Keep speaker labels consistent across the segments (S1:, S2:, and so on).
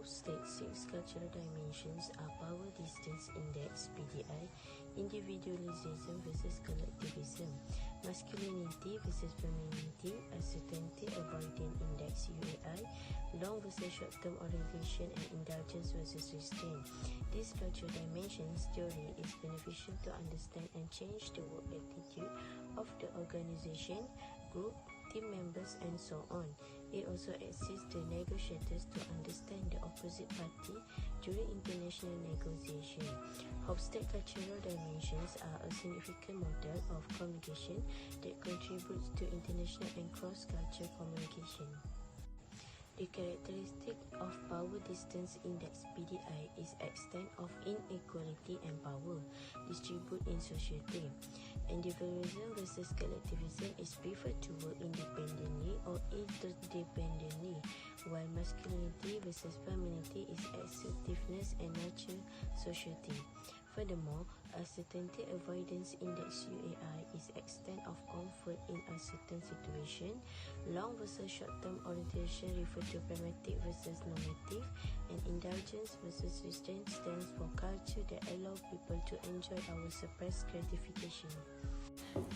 S1: Hofsted's 6 cultural dimensions are power distance index (PDI), individualism versus collectivism, masculinity versus femininity, uncertainty avoidance index (UAI), long versus short-term orientation, and indulgence versus restraint. This cultural dimensions theory is beneficial to understand and change the work attitude of the organization, group, team members, and so on. It also assists the negotiators to understand the opposite party during international negotiation. HOFSTED'S cultural dimensions are a significant model of communication that contributes to international and cross-cultural communication. The characteristic of power distance index (PDI) is extent of inequality and power distributed in society. Individualism versus collectivism is preferred to work independently or interdependently, while masculinity versus femininity is assertiveness and nurture society. Furthermore, uncertainty avoidance index (UAI) is extent of comfort in a certain situation. Long versus short-term orientation refer to pragmatic versus normative, and indulgence versus restraint stands for culture that allow people to enjoy our suppressed gratification.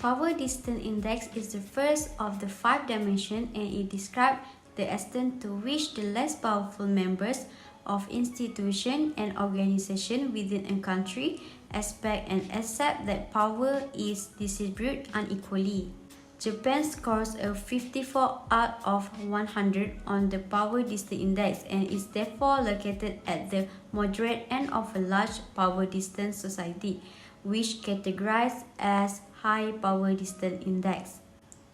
S2: Power distance index is the first of the 5 dimensions, and it describes the extent to which the less powerful members of institution and organization within a country expect and accept that power is distributed unequally. Japan scores a 54 out of 100 on the power distance index and is therefore located at the moderate end of a large power distance society, which categorized as high power distance index.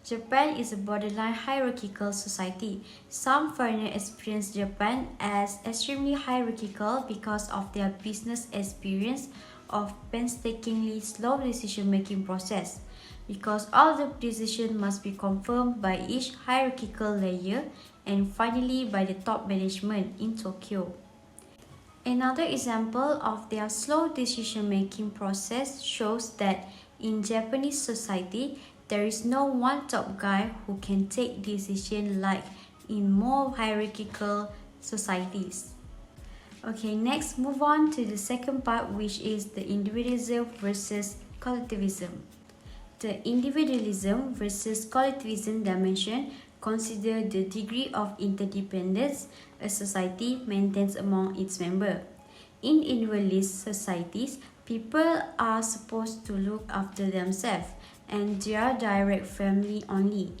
S2: Japan is a borderline hierarchical society. Some foreigners experience Japan as extremely hierarchical because of their business experience of painstakingly slow decision-making process, because all the decisions must be confirmed by each hierarchical layer and finally by the top management in Tokyo. Another example of their slow decision-making process shows that in Japanese society, there is no one top guy who can take decisions like in more hierarchical societies. Okay, next move on to the second part, which is the individualism versus collectivism. The individualism versus collectivism dimension consider the degree of interdependence a society maintains among its members. In individualist societies, people are supposed to look after themselves and their direct family only.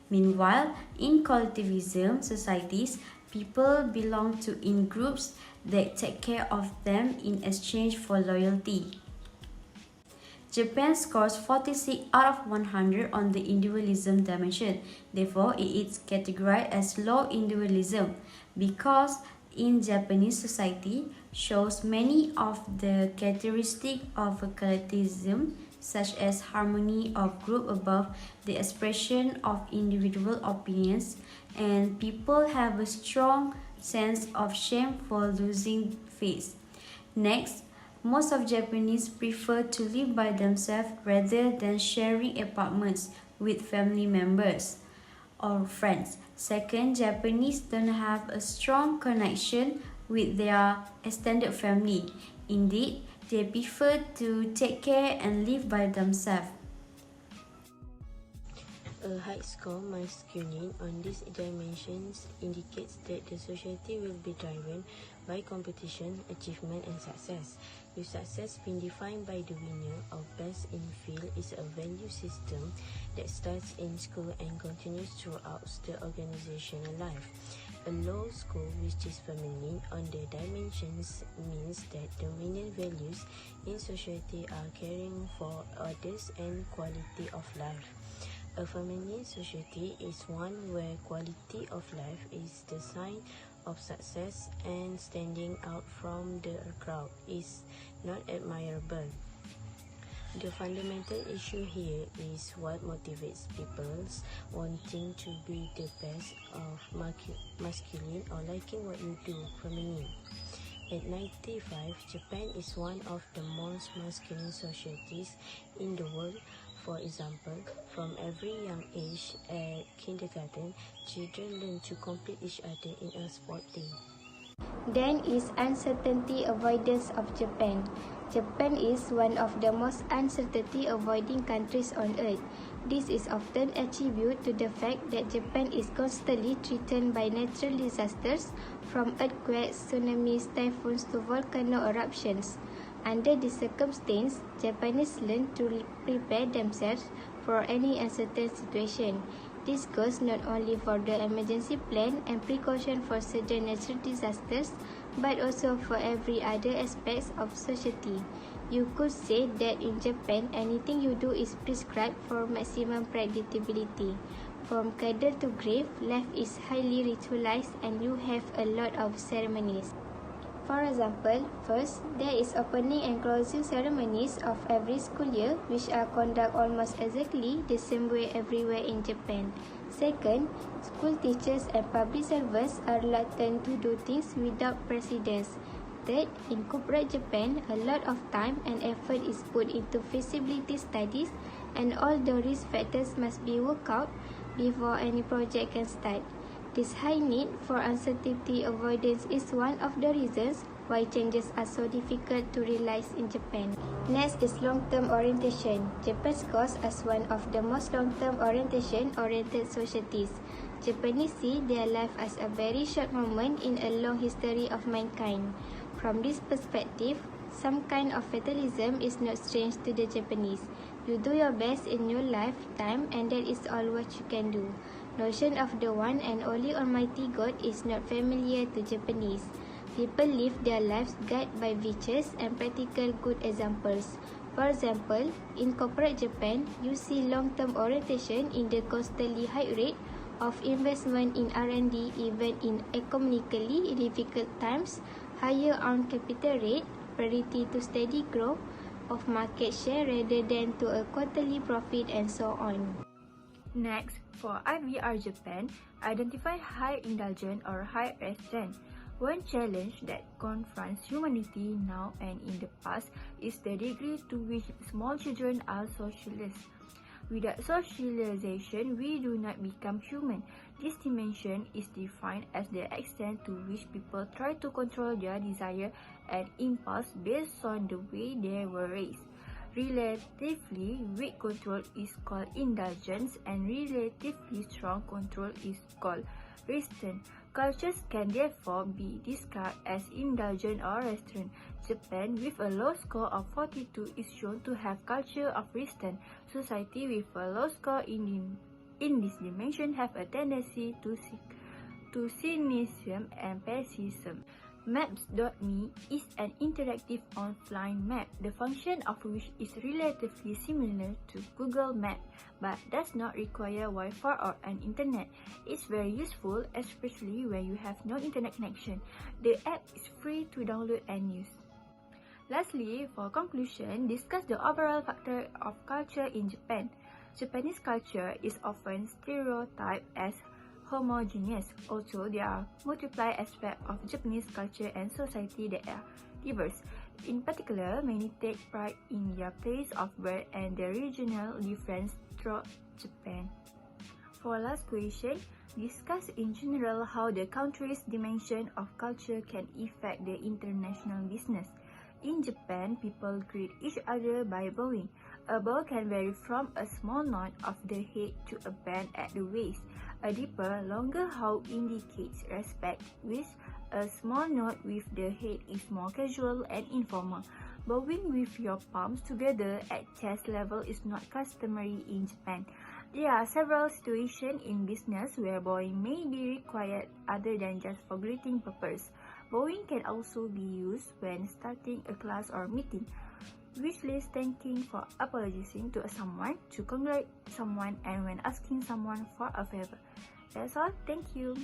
S2: Meanwhile, in collectivism societies, people belong to in groups that take care of them in exchange for loyalty. Japan scores 46 out of 100 on the individualism dimension. Therefore, it is categorized as low individualism because in Japanese society shows many of the characteristics of collectivism, such as harmony of group above the expression of individual opinions, and people have a strong sense of shame for losing face. Next, most of Japanese prefer to live by themselves rather than sharing apartments with family members or friends. Second, Japanese don't have a strong connection with their extended family. Indeed, they prefer to take care and live by themselves.
S1: A high score masculine on these dimensions indicates that the society will be driven by competition, achievement, and success. With success being defined by the winner or best in field is a value system that starts in school and continues throughout the organizational life. A low score, which is feminine on the dimensions, means that the winning values in society are caring for others and quality of life. A feminine society is one where quality of life is the sign of success and standing out from the crowd is not admirable. The fundamental issue here is what motivates people wanting to be the best of masculine or liking what you do, feminine. At 95, Japan is one of the most masculine societies in the world. For example, from every young age at kindergarten, children learn to complete each other in a sport team.
S3: Then is uncertainty avoidance of Japan. Japan is one of the most uncertainty avoiding countries on earth. This is often attributed to the fact that Japan is constantly threatened by natural disasters from earthquakes, tsunamis, typhoons to volcano eruptions. Under this circumstance, Japanese learn to prepare themselves for any uncertain situation. This goes not only for the emergency plan and precaution for certain natural disasters, but also for every other aspect of society. You could say that in Japan, anything you do is prescribed for maximum predictability. From cradle to grave, life is highly ritualized and you have a lot of ceremonies. For example, first, there is opening and closing ceremonies of every school year, which are conducted almost exactly the same way everywhere in Japan. Second, school teachers and public servants are reluctant to do things without precedence. Third, in corporate Japan, a lot of time and effort is put into feasibility studies, and all the risk factors must be worked out before any project can start. This high need for uncertainty avoidance is one of the reasons why changes are so difficult to realize in Japan. Next is long-term orientation. Japan scores as one of the most long-term oriented societies. Japanese see their life as a very short moment in a long history of mankind. From this perspective, some kind of fatalism is not strange to the Japanese. You do your best in your lifetime and that is all what you can do. Notion of the one and only Almighty God is not familiar to Japanese. People live their lives guided by virtues and practical good examples. For example, in corporate Japan, you see long-term orientation in the constantly high rate of investment in R&D even in economically difficult times, higher on capital rate, priority to steady growth of market share rather than to a quarterly profit and so on.
S4: Next, for IVR Japan, identify high indulgence or high restraint. One challenge that confronts humanity now and in the past is the degree to which small children are socialized. Without socialization, we do not become human. This dimension is defined as the extent to which people try to control their desire and impulse based on the way they were raised. Relatively weak control is called indulgence and relatively strong control is called restraint. Cultures can therefore be described as indulgent or restraint. Japan, with a low score of 42, is shown to have culture of restraint. Society with a low score in this dimension have a tendency to cynicism and pessimism. Maps.me is an interactive offline map, the function of which is relatively similar to Google Maps, but does not require Wi-Fi or an internet. It's very useful, especially when you have no internet connection. The app is free to download and use. Lastly, for conclusion, discuss the overall factor of culture in Japan. Japanese culture is often stereotyped as homogeneous. Also, there are multiple aspects of Japanese culture and society that are diverse. In particular, many take pride in their place of birth and the regional difference throughout Japan. For last question, discuss in general how the country's dimension of culture can affect the international business. In Japan, people greet each other by bowing. A bow can vary from a small nod of the head to a bend at the waist. A deeper, longer bow indicates respect, with a small nod with the head is more casual and informal. Bowing with your palms together at chest level is not customary in Japan. There are several situations in business where bowing may be required other than just for greeting purpose. Bowing can also be used when starting a class or meeting, which is thanking for apologizing to someone, to congratulate someone, and when asking someone for a favor. That's all. Thank you.